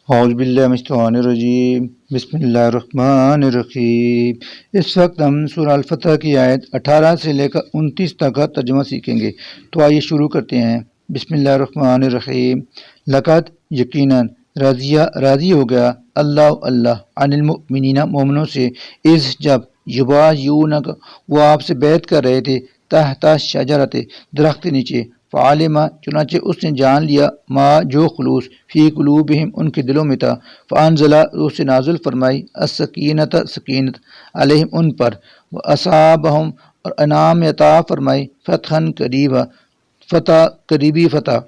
اعوذ باللہ من الشیطان الرجیم، بسم اللہ الرحمن الرحیم۔ اس وقت ہم سورہ الفتح کی آیت 18 سے لے کر 29 تک کا ترجمہ سیکھیں گے، تو آئیے شروع کرتے ہیں۔ بسم اللہ الرحمن الرحیم۔ لقد یقیناً راضی ہو گیا اللہ عن المؤمنین مومنوں سے، اس جب یبایعونک وہ آپ سے بیعت کر رہے تھے، تحت شجرۃ درخت کے نیچے، فعلم چنانچہ اس نے جان لیا ما جو خلوص فی قلوبہم ان کے دلوں میں تھا، فانزل اس سے نازل فرمائی السکینۃ سکینت علیہم ان پر، واصابہم اور انعام عطا فرمائی فتحا قریبا قریبی فتح،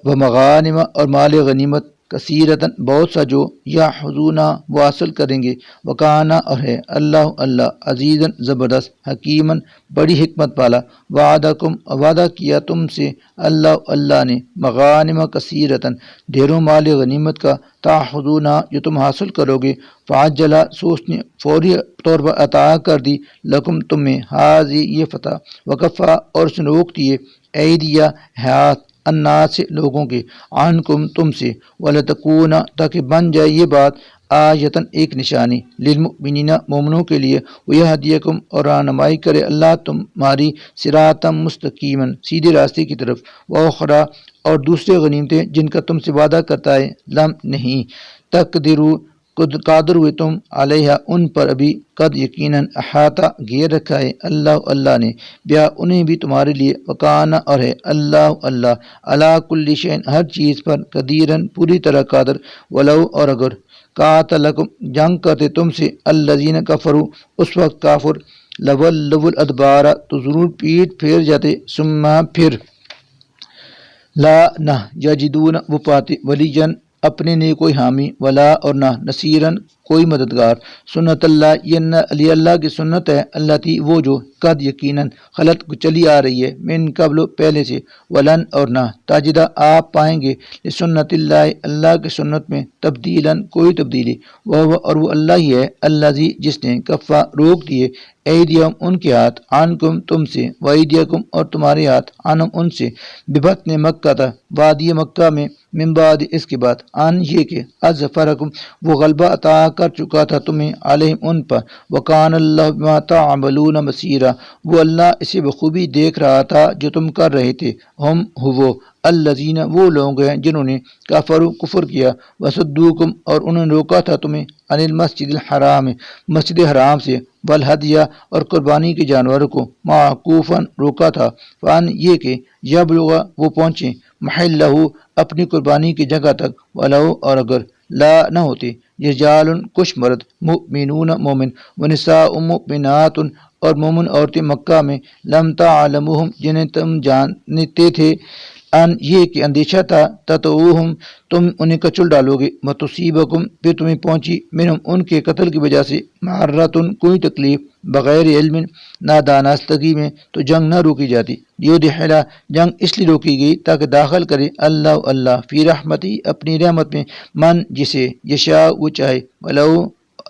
ومغانم اور مال غنیمت کثیرتاً بہت سا جو یاخذونہ وہ حاصل کریں گے، وکانا اور ہے اللہ عزیزاً زبردست، حکیماً بڑی حکمت والا، وعدکم وعدہ کیا تم سے اللہ نے مغانم کثیرتاً ڈھیروں مال غنیمت کا، تاخذونہ جو تم حاصل کرو گے، فعجلا سو اس نے فوری طور پر عطا کر دی لکم تمہیں حاضی یہ فتح، وکفا اور اس نے روک دیے ایدیا ہاتھ الناس سے لوگوں کے، عنکم تم سے، ولتکون تاکہ بن جائے یہ بات آیتاً ایک نشانی، للمؤمنین مومنوں کے لیے، ویہدیکم اور رہنمائی کرے اللہ تمہاری صراطا مستقیما سیدھے راستے کی طرف، واخری اور دوسرے غنیمتیں جن کا تم سے وعدہ کرتا ہے، لم نہیں تقدروا قادر ہوئے تم علیہ ان پر ابھی، قد یقیناً احاطہ گھیر رکھا ہے اللہ نے بیا انہیں بھی تمہارے لیے، وکانا اور ہے اللہ علی کل شیء ہر چیز پر، قدیراً پوری طرح قادر، ولو اور اگر قاتلکم جنگ کرتے تم سے الذین کفروا اس وقت کافر، لولوا الادبار تو ضرور پیٹ پھیر جاتے، ثم پھر لا نہ یجدون وہ پاتے ولیجن اپنے نے کوئی حامی، ولا اور نہ نصیرن کوئی مددگار، سنت اللہ یہ اللہ کی سنت ہے، اللہ تھی وہ جو قد یقیناً خلط چلی آ رہی ہے، من قبل پہلے سے، ولن اور نہ تاجدہ آپ پائیں گے لسنت اللہ کی سنت میں تبدیلاً کوئی تبدیلی، وہ اور وہ اللہ ہی ہے الذی جس نے کفا روک دیے ایدیہم ان کے ہاتھ، عنکم تم سے، وایدیکم اور تمہارے ہاتھ عنہم ان سے، ببطن مکہ تھا وادی مکہ میں، من بعد اس کے بعد، ان یہ کہ اظفرکم وہ غلبہ عطا کر چکا تھا تمہیں علیہم ان پر، وکان اللہ بما تعملون بصیرا وہ اللہ اسے بخوبی دیکھ رہا تھا جو تم کر رہے تھے، ہم وہ الذین وہ لوگ ہیں جنہوں نے کفروا کفر کیا، وصدوکم اور انہوں نے روکا تھا تمہیں عن المسجد الحرام مسجد حرام سے، والہدیہ اور قربانی کے جانوروں کو، معکوفاً روکا تھا، فان یہ کہ یبلغ وہ پہنچیں محلہ اپنی قربانی کی جگہ تک، ولو اور اگر لا نہ ہوتے رجال کچھ مرد، مؤمنون مومن، ونساء مؤمنات اور مومن عورتیں مکہ میں، لم تعلموہم جنہیں تم جانتے تھے، ان یہ کہ اندیشہ تھا، تطؤوہم تم انہیں کچل ڈالو گے، وتصیبکم پھر تمہیں پہنچی منہم ان کے قتل کی وجہ سے، معرۃ کوئی تکلیف، بغیر علم نادانستگی میں تو جنگ نہ روکی جاتی، لیدخلا جنگ اس لیے روکی گئی تاکہ داخل کرے اللہ فی رحمتی اپنی رحمت میں من جسے یشاء وہ چاہے،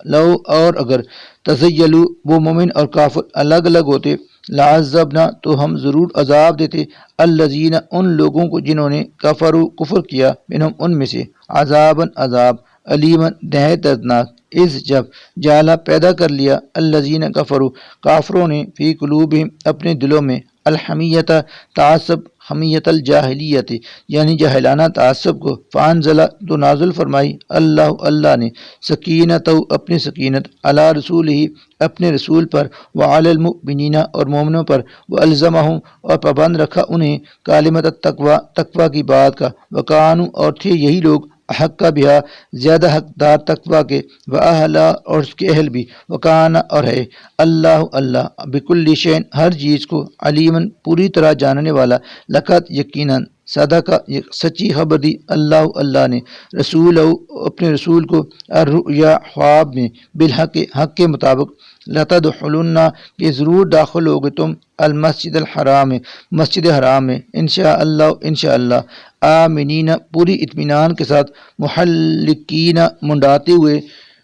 لو اور اگر تزیلوا وہ مومن اور کافر الگ الگ ہوتے، لعذبنا تو ہم ضرور عذاب دیتے الذین ان لوگوں کو جنہوں نے کفروا کفر کیا، منہم ان میں سے، عذاباً عذاب، علیماً نہایت دردناک، اس جب جالا پیدا کر لیا الذین کفروا کافروں نے، فی قلوبہم اپنے دلوں میں، الحمیۃ تعصب، حمیت الجاہلیت یعنی جاہلانہ تعصب کو، فانزل تو نازل فرمائی اللہ نے سکینت اپنی سکینت، علی رسول ہی اپنے رسول پر، وعلی المؤمنین اور مومنوں پر، والزمہم اور پابند رکھا انہیں کلمۃ التقوی تقوی کی بات کا، وکانوا اور تھے یہی لوگ حق کا بہا زیادہ حقدار تقوی کے، واہلا اور اس کے اہل بھی، وکانا اور ہے اللہ بکل شیء ہر چیز کو، علیماً پوری طرح جاننے والا، لقد یقیناً صدق سچی خبر دی اللہ نے رسول اپنے رسول کو، الرؤیا خواب میں، بالحق حق کے مطابق، لتدخلن کہ ضرور داخل ہوگے تم المسجد الحرام مسجد حرام میں، انشاءاللہ آمنین پوری اطمینان کے ساتھ، محلقین منڈاتے ہوئے،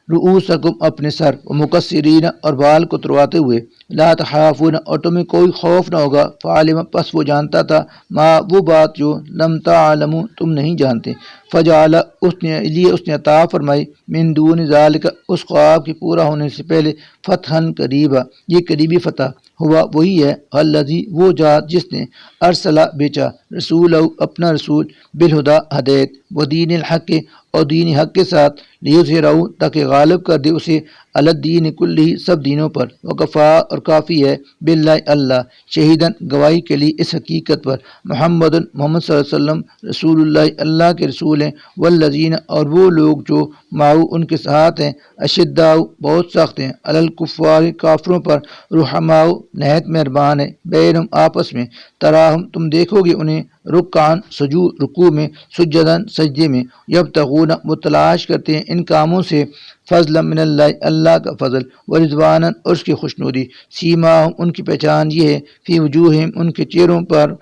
رؤوسکم اپنے سر، ومقصرین اور بال کترواتے ہوئے، لا تخافون اور تمہیں کوئی خوف نہ ہوگا، فعلم پس وہ جانتا تھا، ما وہ بات جو لم تعلموا تم نہیں جانتے، فجعل اس نے عطا فرمائی من دون ذالک اس خواب کے پورا ہونے سے پہلے فتحً قریبا یہ قریبی فتح ہوا وہی ہے الذی وہ ذات جس نے ارسلہ بھیجا رسول اپنا رسول بالہدا ہدایت و دین الحق اور دین حق کے ساتھ لیظہرہ تاکہ غالب کر دے اسے علی الدین کلہ سب دینوں پر وکفا اور کافی ہے باللہ اللہ شہیداً گواہی کے لیے اس حقیقت پر محمد صلی اللہ علیہ وسلم رسول اللہ اللہ کے رسول ہیں والذین اور وہ لوگ جو معو ان کے ساتھ ہیں اشداء بہت سخت ہیں علی الکفار کافروں پر رحماء نہایت مہربان ہے بینہم آپس میں تراہم تم دیکھو گے انہیں رکعان سجود رکوع میں سجداً سجدے میں یبتغون وہ تلاش کرتے ہیں ان کاموں سے فضلا من اللہ اللہ کا فضل ورضوانا اور اس کی خوشنودی سیماہم ان کی پہچان یہ ہے فی وجوہہم ان کے چہروں پر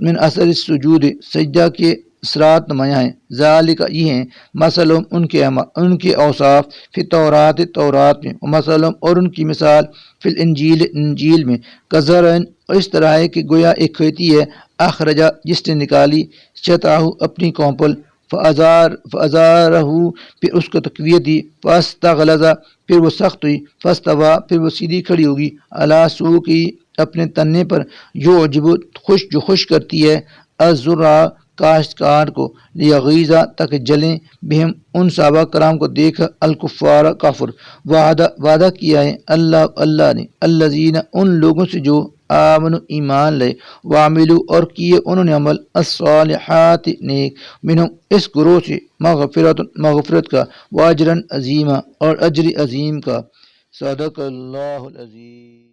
من اثر السجود سجدہ کے اثرات نمایاں ہیں ذالک یہ ہیں مثلہم ان کے اوصاف فی تورات تورات میں ومثلہم اور ان کی مثال فی الانجیل انجیل میں کزرع اس طرح ہے کہ گویا ایک کھیتی ہے اخرجا جس نے نکالی شطاہ اپنی کونپل فازارہ پھر اس کو تقویت دی فاستغلظ پھر وہ سخت ہوئی فاستوی پھر وہ سیدھی کھڑی ہوگی علی سوقی اپنے تنے پر جو خوش کرتی ہے الزرع کاشتکار کو لیغیظ تاکہ جلیں بہم ان صحابہ کرام کو دیکھ الکفار کافر وعدہ کیا ہے اللہ نے الذین ان لوگوں سے جو آمنوا ایمان لے وعملوا اور کیے انہوں نے عمل الصالحات نیک منہم اس گروہ سے مغفرت کا واجرا عظیما اور اجر عظیم کا صدق اللہ العظیم.